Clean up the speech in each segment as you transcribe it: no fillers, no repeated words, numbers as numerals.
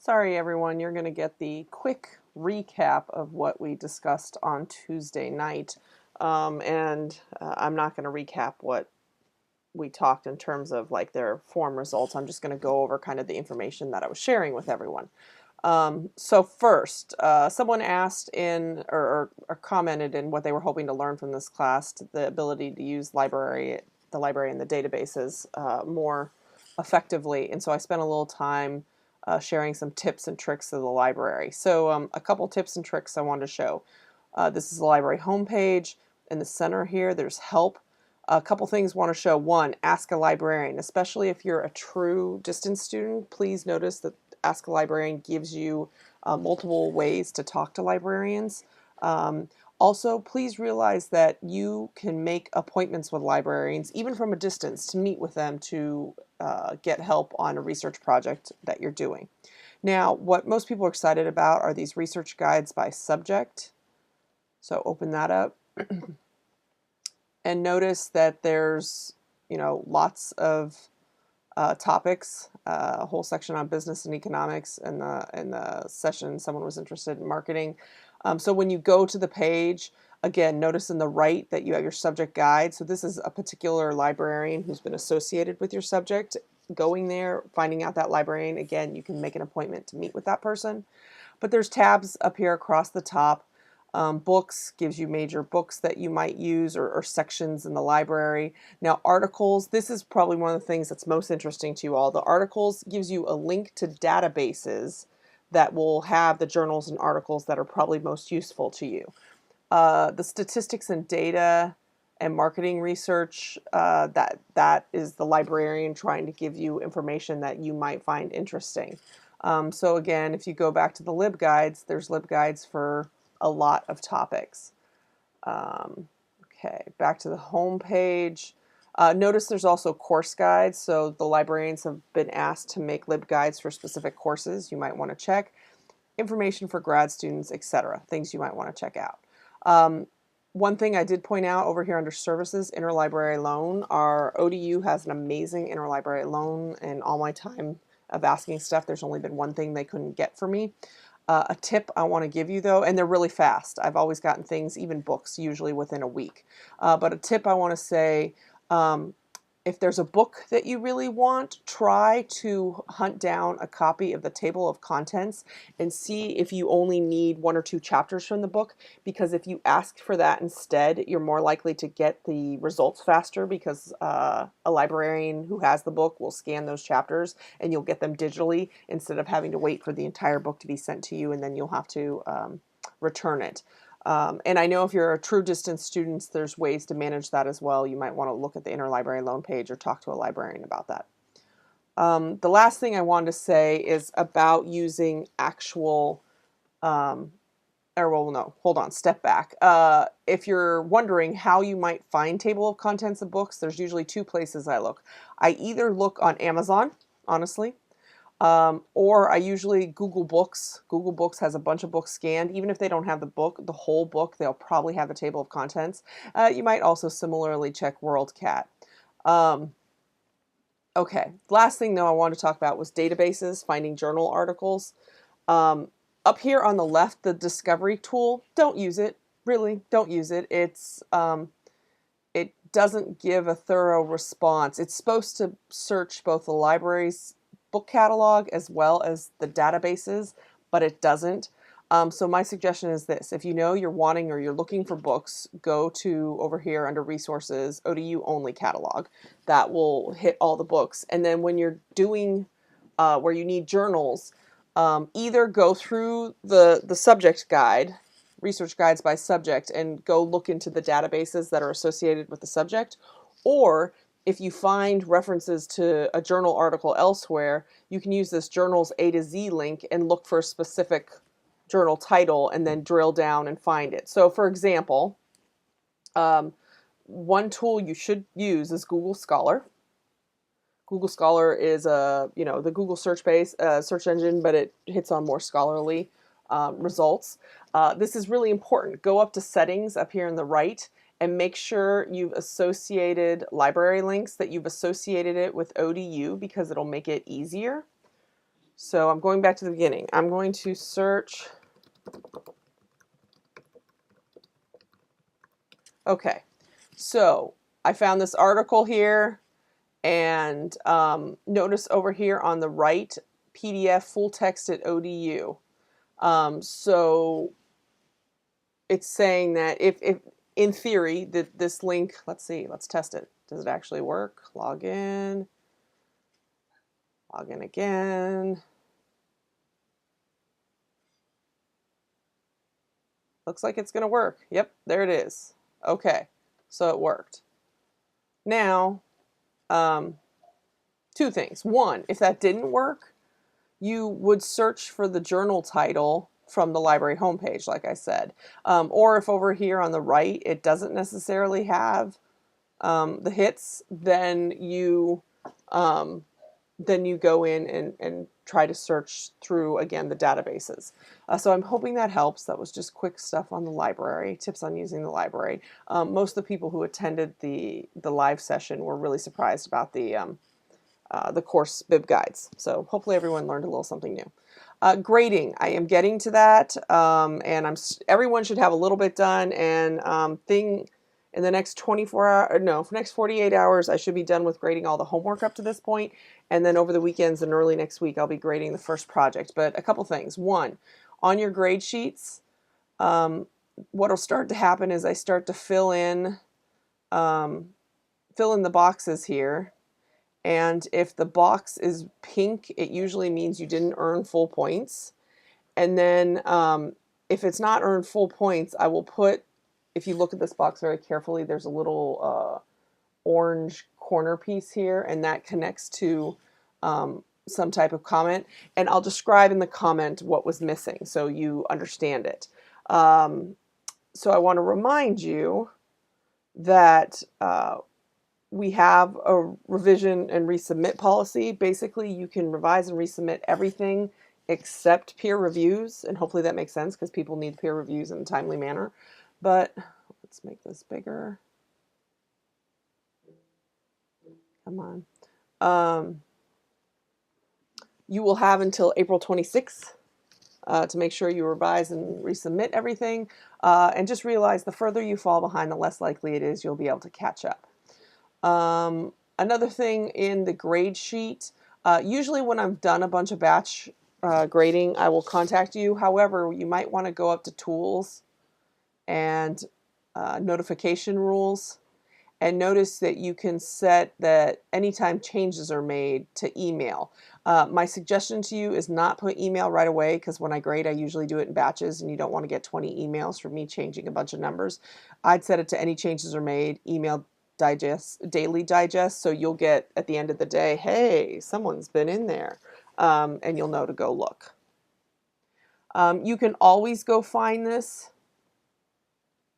Sorry, everyone, you're going to get the quick recap of what we discussed on Tuesday night. I'm not going to recap what we talked in terms of like their form results. I'm just going to go over kind of the information that I was sharing with everyone. So first, someone asked or commented in what they were hoping to learn from this class, the ability to use the library and the databases more effectively. And so I spent a little time sharing some tips and tricks of the library. So a couple tips and tricks I wanted to show. This is the library homepage. In the center here, there's help. A couple things I want to show. One, ask a librarian, especially if you're a true distance student. Please notice that Ask a Librarian gives you multiple ways to talk to librarians. Also, please realize that you can make appointments with librarians, even from a distance, to meet with them to get help on a research project that you're doing. Now, what most people are excited about are these research guides by subject. So open that up. And notice that there's, lots of topics, a whole section on business and economics, and in the session someone was interested in marketing. So when you go to the page, again, notice in the right that you have your subject guide. So this is a particular librarian who's been associated with your subject. Going there, finding out that librarian, again, you can make an appointment to meet with that person. But there's tabs up here across the top. Books gives you major books that you might use or sections in the library. Now articles, this is probably one of the things that's most interesting to you all. The articles gives you a link to databases that will have the journals and articles that are probably most useful to you. The statistics and data and marketing research, that is the librarian trying to give you information that you might find interesting. So again, if you go back to the LibGuides, there's LibGuides for a lot of topics. Okay, back to the home page. Notice there's also course guides, so the librarians have been asked to make LibGuides for specific courses you might want to check. Information for grad students, etc. Things you might want to check out. One thing I did point out over here under services, interlibrary loan. Our ODU has an amazing interlibrary loan. In all my time of asking stuff, there's only been one thing they couldn't get for me. A tip I want to give you though, and they're really fast. I've always gotten things, even books, usually within a week. But a tip I want to say, if there's a book that you really want, try to hunt down a copy of the table of contents and see if you only need 1 or 2 chapters from the book, because if you ask for that instead, you're more likely to get the results faster, because a librarian who has the book will scan those chapters and you'll get them digitally instead of having to wait for the entire book to be sent to you and then you'll have to return it. And I know if you're a true distance student, there's ways to manage that as well. You might want to look at the interlibrary loan page or talk to a librarian about that. The last thing I wanted to say is about using actual, hold on, step back. If you're wondering how you might find table of contents of books, there's usually 2 places I look. I either look on Amazon, honestly, or I usually Google Books. Google Books has a bunch of books scanned. Even if they don't have the whole book, they'll probably have the table of contents. You might also similarly check WorldCat. Okay, last thing though I wanted to talk about was databases, finding journal articles. Up here on the left, the discovery tool, don't use it. Really, don't use it. It doesn't give a thorough response. It's supposed to search both the library's book catalog as well as the databases, but it doesn't. So my suggestion is this: if you know you're wanting or you're looking for books, go to over here under resources, ODU only catalog. That will hit all the books. And then when you're doing where you need journals, either go through the subject guide, research guides by subject, and go look into the databases that are associated with the subject, or if you find references to a journal article elsewhere, you can use this journal's A to Z link and look for a specific journal title and then drill down and find it. So for example, one tool you should use is Google Scholar. Google Scholar is the Google search engine, but it hits on more scholarly results. This is really important. Go up to settings up here on the right and make sure you've associated library links, that you've associated it with ODU, because it'll make it easier. So I'm going back to the beginning. I'm going to search. Okay, so I found this article here, and notice over here on the right, PDF full text at ODU. So it's saying that if in theory that this link, let's see, let's test it. Does it actually work? Log in again. Looks like it's going to work. Yep, there it is. Okay, so it worked. Now, two things. One, if that didn't work, you would search for the journal title from the library homepage, like I said. Or if over here on the right, it doesn't necessarily have the hits, then you go in and try to search through, again, the databases. So I'm hoping that helps. That was just quick stuff on the library, tips on using the library. Most of the people who attended the live session were really surprised about the course bib guides. So hopefully everyone learned a little something new. Grading, I am getting to that, and everyone should have a little bit done, and in the next 24 hours, no, for the next 48 hours, I should be done with grading all the homework up to this point, and then over the weekends and early next week, I'll be grading the first project. But a couple things. One, on your grade sheets, what'll start to happen is I start to fill in the boxes here. And if the box is pink, it usually means you didn't earn full points. And then if it's not earned full points, I will put, if you look at this box very carefully, there's a little orange corner piece here, and that connects to some type of comment. And I'll describe in the comment what was missing so you understand it. So I want to remind you that we have a revision and resubmit policy. Basically, you can revise and resubmit everything except peer reviews, and hopefully that makes sense because people need peer reviews in a timely manner. But let's make this bigger. Come on. You will have until April 26th to make sure you revise and resubmit everything. And just realize the further you fall behind, the less likely it is you'll be able to catch up. Another thing in the grade sheet, usually when I've done a bunch of batch grading, I will contact you. However, you might want to go up to tools and notification rules, and notice that you can set that anytime changes are made to email. My suggestion to you is not put email right away, because when I grade, I usually do it in batches, and you don't want to get 20 emails from me changing a bunch of numbers. I'd set it to any changes are made, email digest, daily digest, so you'll get at the end of the day, hey, someone's been in there, and you'll know to go look. You can always go find this.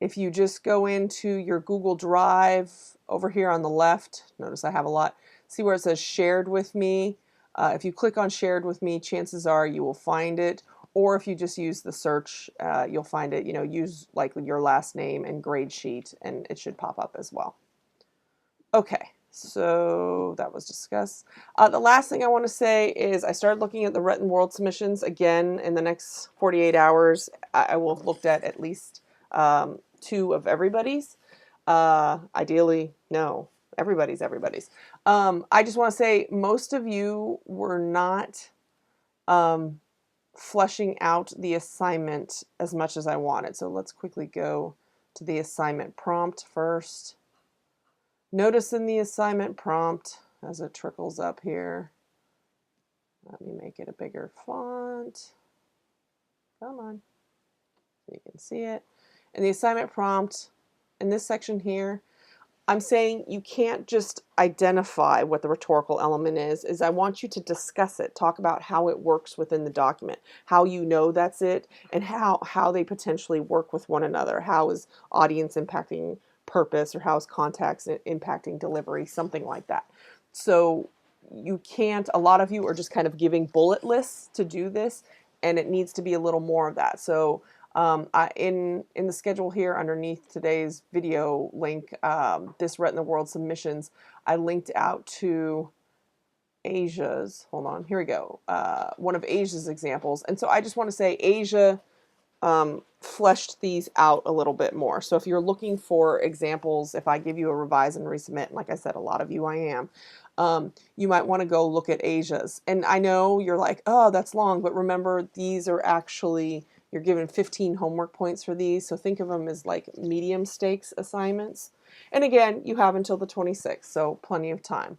If you just go into your Google Drive over here on the left, notice I have a lot, see where it says shared with me. If you click on shared with me, chances are you will find it. Or if you just use the search, you'll find it. Use like your last name and grade sheet, and it should pop up as well. Okay, so that was discussed. The last thing I want to say is I started looking at the Written World submissions again in the next 48 hours. I will have looked at least 2 of everybody's. Ideally, no, everybody's. I just want to say most of you were not fleshing out the assignment as much as I wanted. So let's quickly go to the assignment prompt first. Notice in the assignment prompt, as it trickles up here, let me make it a bigger font. Come on, so you can see it. In the assignment prompt, in this section here, I'm saying you can't just identify what the rhetorical element is I want you to discuss it, talk about how it works within the document, how you know that's it, and how they potentially work with one another. How is audience impacting purpose, or how is context impacting delivery, something like that. So you can't, a lot of you are just kind of giving bullet lists to do this, and it needs to be a little more of that. So in the schedule here underneath today's video link, this Written World submissions, I linked out to Asia's, hold on, here we go. One of Asia's examples. And so I just want to say Asia fleshed these out a little bit more. So if you're looking for examples, if I give you a revise and resubmit, like I said, a lot of you I am, you might want to go look at Asia's. And I know you're like, oh, that's long, but remember these are actually, you're given 15 homework points for these. So think of them as like medium stakes assignments. And again, you have until the 26th, so plenty of time.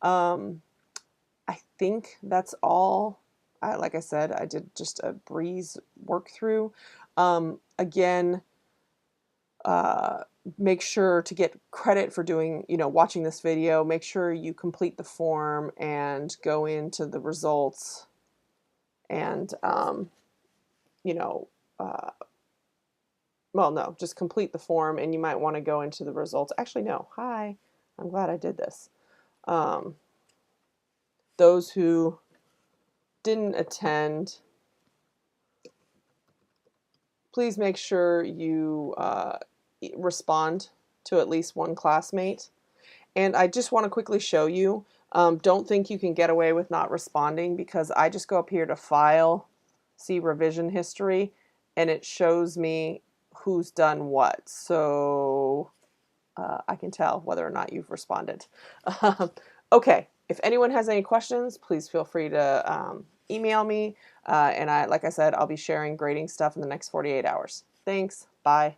I think that's all. Like I said, I did just a breeze work through. Again, make sure to get credit for doing, watching this video. Make sure you complete the form and go into the results and, well, no, just complete the form and you might want to go into the results. Actually, no. Hi, I'm glad I did this. Those who didn't attend, please make sure you respond to at least one classmate. And I just want to quickly show you, don't think you can get away with not responding, because I just go up here to File, see Revision History, and it shows me who's done what. So I can tell whether or not you've responded. Okay, if anyone has any questions, please feel free to email me. And like I said, I'll be sharing grading stuff in the next 48 hours. Thanks. Bye.